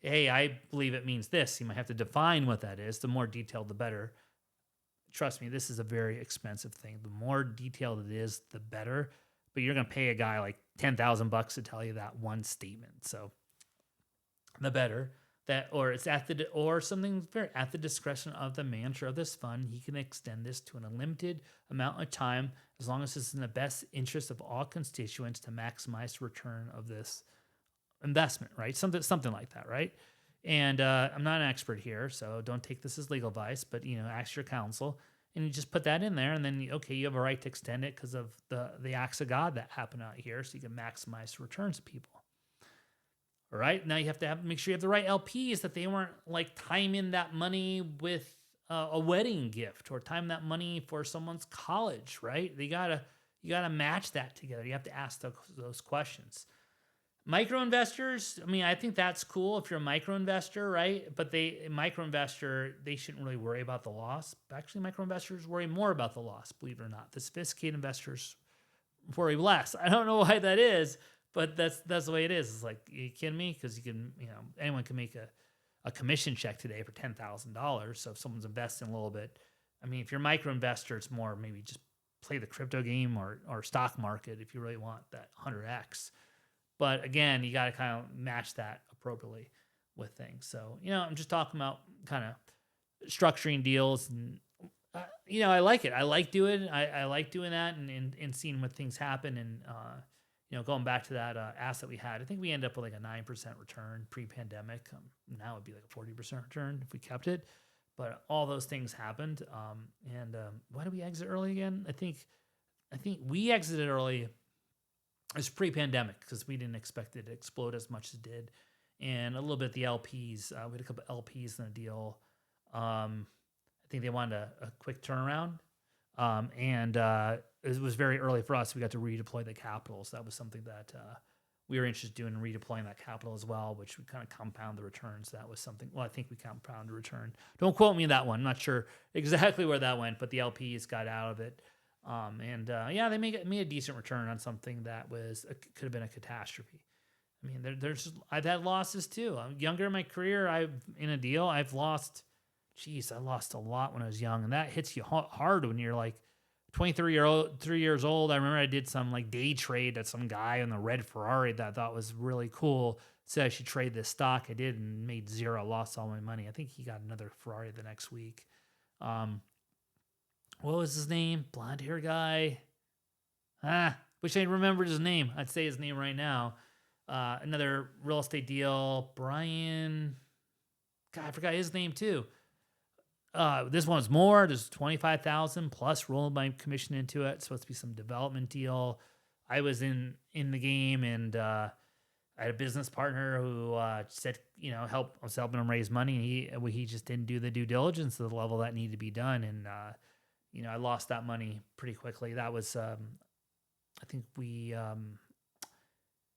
hey, I believe it means this. You might have to define what that is. The more detailed, the better. Trust me, this is a very expensive thing. The more detailed it is, the better. But you're going to pay a guy like $10,000 to tell you that one statement. So the better that, or it's or something very at the discretion of the manager of this fund. He can extend this to an unlimited amount of time as long as it's in the best interest of all constituents to maximize the return of this investment, right? Something like that, right? And I'm not an expert here, so don't take this as legal advice, but ask your counsel. And you just put that in there, and then, okay, you have a right to extend it because of the acts of God that happen out here, so you can maximize the returns of people. All right, now you have to make sure you have the right LPs, that they weren't like timing that money with a wedding gift or time that money for someone's college, right? You gotta match that together. You have to ask those questions. Micro investors, I mean, I think that's cool if you're a micro investor, right? But they shouldn't really worry about the loss. Actually, micro investors worry more about the loss, believe it or not. The sophisticated investors worry less. I don't know why that is, but that's the way it is. It's like, you kidding me? Because anyone can make a commission check today for $10,000. So if someone's investing a little bit, I mean, if you're a micro investor, it's more maybe just play the crypto game or stock market if you really want that 100x. But again, you got to kind of match that appropriately with things. So, I'm just talking about kind of structuring deals, and I like it. I like doing that and seeing what things happen. And going back to that asset we had, I think we ended up with like a 9% return pre-pandemic. Now it'd be like a 40% return if we kept it. But all those things happened. And why did we exit early again? I think we exited early. It was pre-pandemic because we didn't expect it to explode as much as it did. And a little bit the LPs. We had a couple of LPs in the deal. I think they wanted a quick turnaround. And it was very early for us. We got to redeploy the capital. So that was something that we were interested in doing, redeploying that capital as well, which would kind of compound the returns. That was something, I think we compounded the return. Don't quote me on that one. I'm not sure exactly where that went, but the LPs got out of it. They made a decent return on something that could have been a catastrophe. I mean, I've had losses too. I'm younger in my career. I lost a lot when I was young, and that hits you hard when you're like 23 years old. I remember I did some like day trade at some guy on the red Ferrari that I thought was really cool. Said I should trade this stock. I did and made zero, lost all my money. I think he got another Ferrari the next week. What was his name? Blonde hair guy. Wish I remembered his name. I'd say his name right now. Another real estate deal. Brian. God, I forgot his name too. This one's more. There's 25,000 plus rolling my commission into it. It's supposed to be some development deal. I was in the game, and I I had a business partner who said, I was helping him raise money. And he just didn't do the due diligence to the level that needed to be done. And, I lost that money pretty quickly. That was, I think we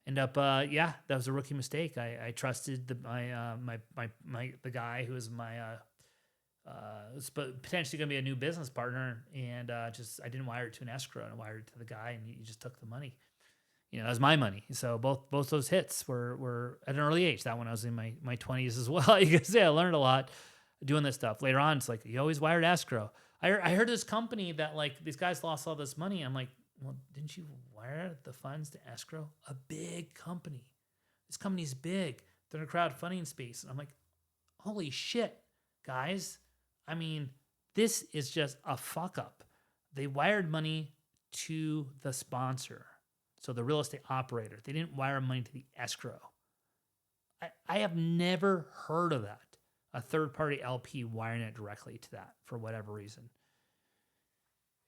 end up, that was a rookie mistake. I trusted the guy who was was potentially going to be a new business partner. And I didn't wire it to an escrow, and I wired it to the guy, and he just took the money. That was my money. So both those hits were at an early age. That one I was in my 20s as well. You can say I learned a lot doing this stuff. Later on, it's like, you always wired escrow. I heard this company that, like, these guys lost all this money. I'm like, well, didn't you wire the funds to escrow? A big company. This company's big. They're in a crowdfunding space. And I'm like, holy shit, guys. I mean, this is just a fuck up. They wired money to the sponsor. So the real estate operator. They didn't wire money to the escrow. I have never heard of that. A third-party LP wiring it directly to that for whatever reason.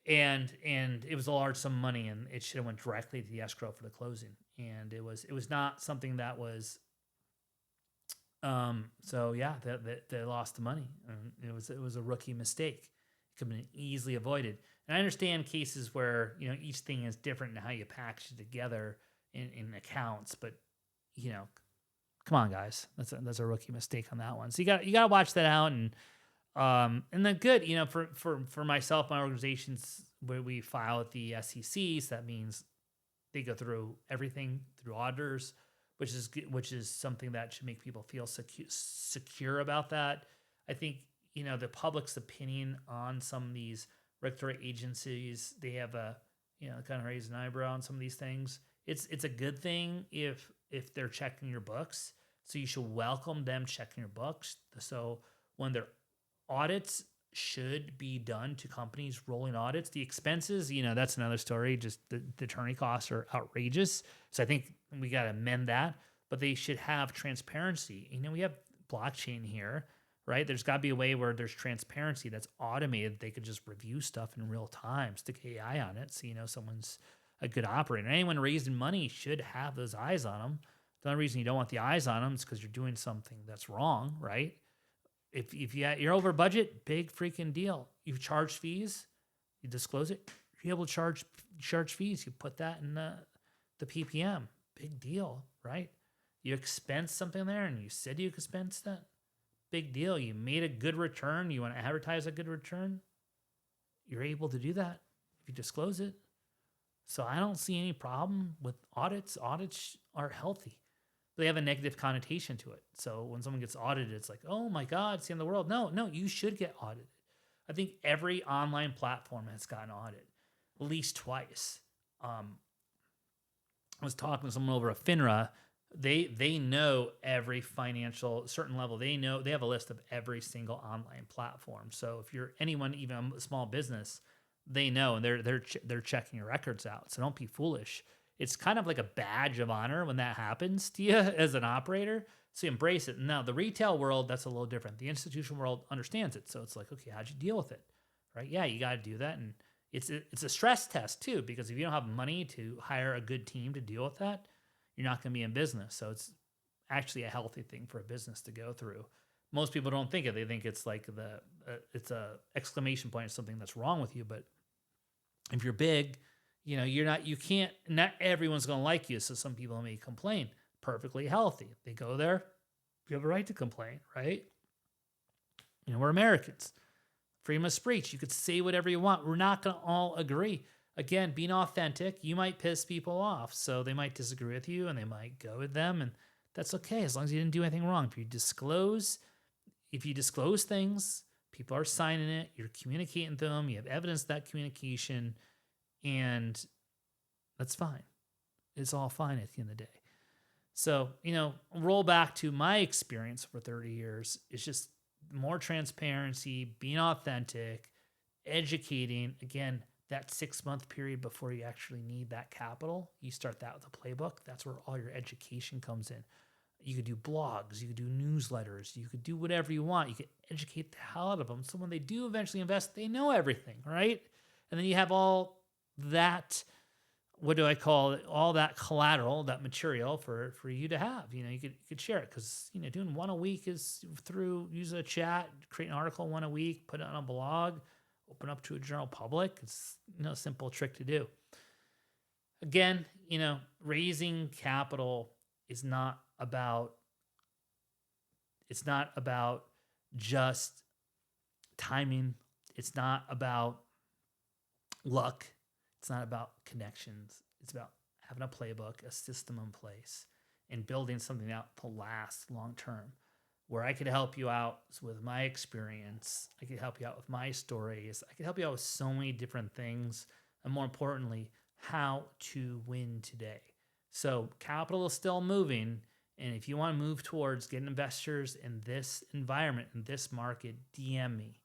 And it was a large sum of money, and it should have went directly to the escrow for the closing. And it was not something that was. They lost the money. And it was a rookie mistake. It could have been easily avoided. And I understand cases where each thing is different in how you package it together in accounts, but come on, guys, that's a rookie mistake on that one. So you got to watch that out, and then good, for myself, my organizations, where we file with the SEC, so that means they go through everything through auditors, which is something that should make people feel secure about that. I think the public's opinion on some of these regulatory agencies, they have a kind of raise an eyebrow on some of these things. It's a good thing if they're checking your books. So you should welcome them checking your books. So when their audits should be done to companies, rolling audits, the expenses, that's another story. Just the attorney costs are outrageous. So I think we got to amend that, but they should have transparency. We have blockchain here, right? There's got to be a way where there's transparency that's automated. They could just review stuff in real time, stick AI on it. So, someone's a good operator. Anyone raising money should have those eyes on them. The only reason you don't want the eyes on them is because you're doing something that's wrong, right? If you're over budget, big freaking deal. You charge fees, you disclose it, you're able to charge fees. You put that in the PPM, big deal, right? You expense something there, and you said you expense that, big deal. You made a good return. You want to advertise a good return. You're able to do that if you disclose it. So I don't see any problem with audits. Audits are healthy. They have a negative connotation to it. So when someone gets audited, it's like, oh my God, it's the end of the world. No, you should get audited. I think every online platform has gotten audited at least twice. I was talking to someone over at FINRA. They know every financial certain level. They have a list of every single online platform. So if you're anyone, even a small business, they know, and they're checking your records out. So don't be foolish. It's kind of like a badge of honor when that happens to you as an operator. So embrace it. Now, the retail world, that's a little different. The institutional world understands it. So it's like, okay, how'd you deal with it? Right? Yeah, you got to do that. And it's a stress test too, because if you don't have money to hire a good team to deal with that, you're not going to be in business. So it's actually a healthy thing for a business to go through. Most people don't think it. They think it's like it's a exclamation point of something that's wrong with you. But if you're big, not everyone's going to like you. So some people may complain. Perfectly healthy. They go there. You have a right to complain, right? We're Americans. Freedom of speech. You could say whatever you want. We're not going to all agree. Again, being authentic, you might piss people off. So they might disagree with you, and they might go with them. And that's okay, as long as you didn't do anything wrong. If you disclose things, people are signing it. You're communicating to them. You have evidence of that communication. And that's fine. It's all fine at the end of the day. So, roll back to my experience for 30 years. It's just more transparency, being authentic, educating. Again, that 6-month period before you actually need that capital, you start that with a playbook. That's where all your education comes in. You could do blogs, you could do newsletters, you could do whatever you want. You could educate the hell out of them. So when they do eventually invest, they know everything, right? And then you have all that what do I call it? All that collateral, that material for you to have. You could share it because doing one a week is through use a chat, create an article one a week, put it on a blog, open up to a general public. It's a simple trick to do. Again, raising capital is not about it's not about just timing. It's not about luck. It's not about connections. It's about having a playbook, a system in place, and building something out to last long term. Where I could help you out with my experience, I could help you out with my stories, I could help you out with so many different things, and more importantly, how to win today. So, capital is still moving. And if you want to move towards getting investors in this environment, in this market, DM me.